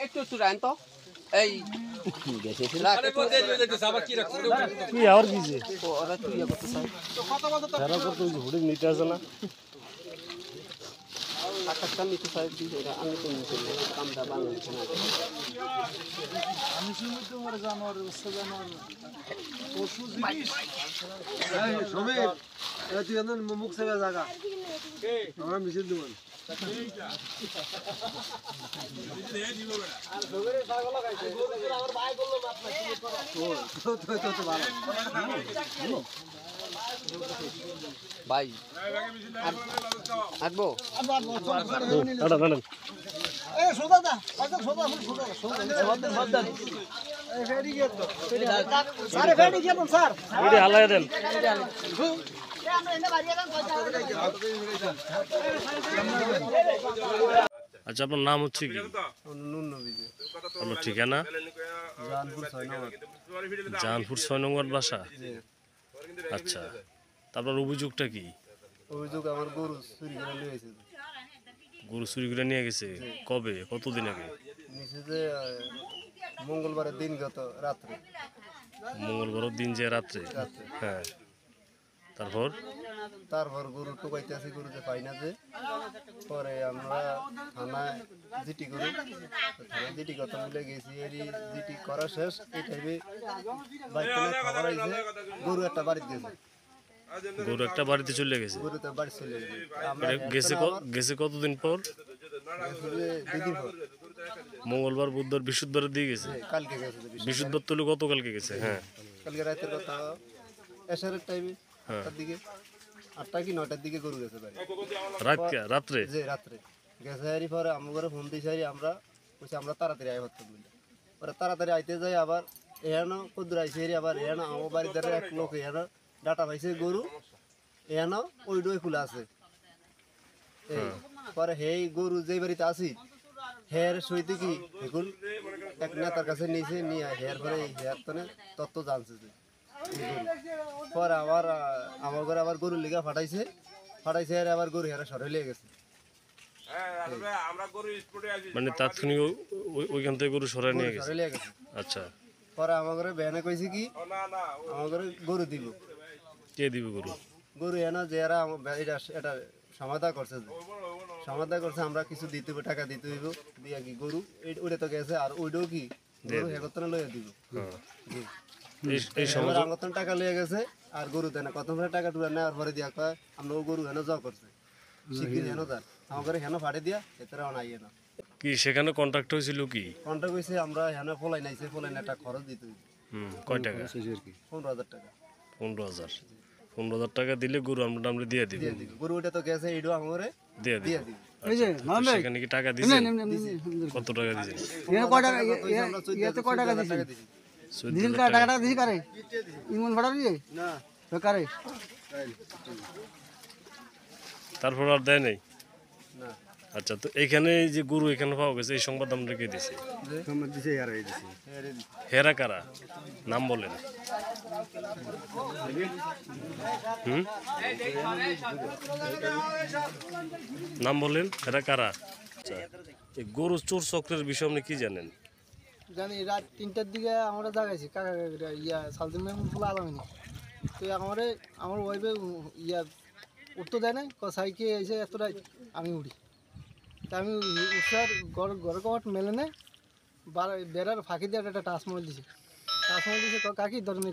একটু চুরান তো এই কি আর কিছু ওরা তুই করতে চাই তারা করতে হুডিং নিতে আসে না টাকা নিতে চাই দিছে আমি তো নিতে কামটা বানাচ্ছি না আমি শুনি তোমার জানোয়ার উৎসব জানোয়ার পশু জিনিস এই সমীর তুই এমন মুখ সেবা জায়গা আমরা মিছিল দেব ভাই আসবো হালাই দেন আচ্ছা আপনার নাম হচ্ছে কি আপনার ঠিকানা জাহানপুর 6 নম্বর বাসা আচ্ছা তারপর অভিযোগটা কি অভিযোগ আমার গরু চুরি করে নিয়ে গেছে গরু চুরি করে নিয়ে গেছে কবে কতদিন আগে নিচে যে মঙ্গলবারের দিন গত রাত্রে মঙ্গলবারের দিন যে রাত্রে হ্যাঁ তারপর গরু টোকাইতে আসি গরু যে পাই না যে পরে আমরা থানায় জিটি করি থানায় জিটি কথা মিলে গেছি এরই জিটি করা শেষ এই টাইমে বাড়িতে খবর আইছে গরু একটা বাড়িতে গেছে গরু একটা বাড়িতে চলে গেছে গরু তো বাড়ি চলে গেছে গেছে কতদিন পর দুদিন পর মঙ্গলবার বুধবার বৃহস্পতিবার দিয়ে গেছে কালকে গেছে বৃহস্পতিবার তো গতকালকে গেছে হ্যাঁ কালকে রাতের কথা এশারের টাইমে তার দিকে 8টা কি 9টার দিকে গরু গেছে বাড়ি রাত্রে যে রাত্রে গেছে হারি পরে আমার ঘরে ফোন দিয়েছে আমরা বলছি আমরা তাড়াতাড়ি আয় হতে বলি পরে তাড়াতাড়ি আইতে যাই আবার এখানো কদ্দুর আইসে হেরি আবার এখানো আমার বাড়ির দ্বারা এক লোক এখানো ডাটা পাইছে গরু এখানো ওই ডোয় খোলা আছে পরে হেই গরু যে বাড়িতে আসি হের সইতে কি এখন এক নেতার কাছে নিয়েছে নিয়ে হেয়ার পরে হেয়ার তনে তত্ত্ব জানছে যে পরে আবার আমার ঘরে আবার গরু লিগা ফাটাইছে আর আবার গরু হেরা সরে লিয়ে গেছে মানে তাৎক্ষণিক ওইখান থেকে গরু সরাই নিয়ে গেছে আচ্ছা পরে আমার ঘরে বেহানে কইছে কি আমার ঘরে গরু দিব কে দিবে গরু এনা যে এরা এটা সমাধা করছে আমরা কিছু দিতে হবে টাকা দিতে হইব দিয়া কি গরু ওইটা তো গেছে আর ওইটাও কি গরু হেগতনে লইয়া দিব এই সময় আঙ্গতন টাকা লইয়া গেছে আর গরু দেয় না কত টাকা টুরা নেওয়ার পরে দিয়া কয় আমরা ও গরু হেন যাও করছে শিখির হেন যান আমার ঘরে হেন ফাটে দিয়া এতরা আনাইয়ে না কি সেখানে কন্ট্রাক্ট হয়েছিল কি কন্ট্রাক্ট হইছে আমরা হেন ফলাই নাইছে ফলাই না টাকা খরচ দিতে হইব কয় টাকা 15,000 টাকা 15,000 টাকা দিলে গরু আমরা দিয়ে দিব গরু ওটা তো গেছে এইডো আমারে দিয়ে দিব এই যে সেখানে কি টাকা দিছেন কত টাকা দিছেন এর কয় টাকা এতে কয় টাকা দিছেন দিন টাকা দিছি কারে ইমন ভাড়া দিয়ে না তো কারে তারপর আর দেয় নাই না আচ্ছা তো এখানে যে গরু এখানে পাওয়া গেছে এই সংবাদ আমরা কে দিছি সংবাদ দিছে এরাই দিছে হেরা কারা নাম বলেন নাম বলেন হেরা কারা আচ্ছা এই গরু চোর চক্রের বিষয়ে আপনি কি জানেন জানি রাত 3টার দিকে আমরা জাগাইছি কাকা ইয়া সালদিন মেহমুদ ফুল আলামিনি তো আমার ওয়াইফে ইয়া উঠতে দেয় না সাইকে এসে এতটা আমি উঠি তা আমি উঠার ঘরে কট মেলে না বেড়ার ফাঁকি দিয়ে একটা টাচ মোবাইল দিছে কাকি ধরেন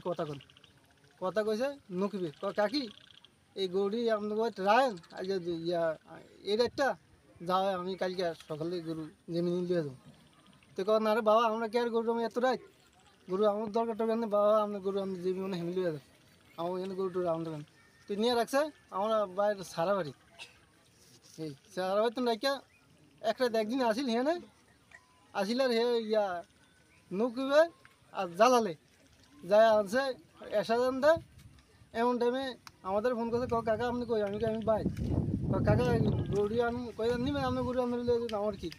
কথা কইছে নকিবে কাকি এই গরুটি আপনাদের রায়ন আজ ইয়া এই রেটটা যাও আমি কালকে সকালে গরু জমিন দিয়ে দেবো তো না রে বাবা আমরা কে আর গরু আমি এত রাত গরু আমার দরকার টরকার নেই বাবা আপনার গরু আমি জমি মানে হেমিল দিয়ে দেবো আমার এখানে গরু টরু আমাদের তো নিয়ে রাখছে আমরা বাইরে সারা বাড়ি এই সারা বাড়ি তো রাখা একটা একদিন আসিল হেনে আসিল আর হে ইয়া নৌকিবে আর জ্বালালে যায় আনছে এসাদান দেয় এমন টাইমে আমাদের ফোন করছে কাকা আপনি কই আমি বাই কাকা গৌরী আন কই নিবে আমি গরু আনলে আমার কি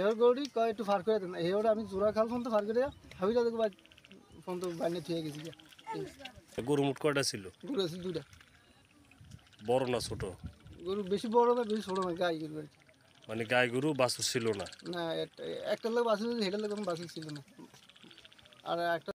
এবার গৌরী কয় একটু ফার করে দেন এবার আমি জোড়া খাল ফোন তো ফার করে হাবিটা দেখো ফোন তো বাইনে থুয়ে গেছি গরু মুট কয়টা ছিল? গরু আছে 2টা। বড় না ছোট? গরু বেশি বড় না বেশি ছোট না গাই গরু আর কি। মানে গাই গরু বাছুর ছিল না? না একটা লোক বাসে হেঁটে লোক বাসে ছিল না আর একটা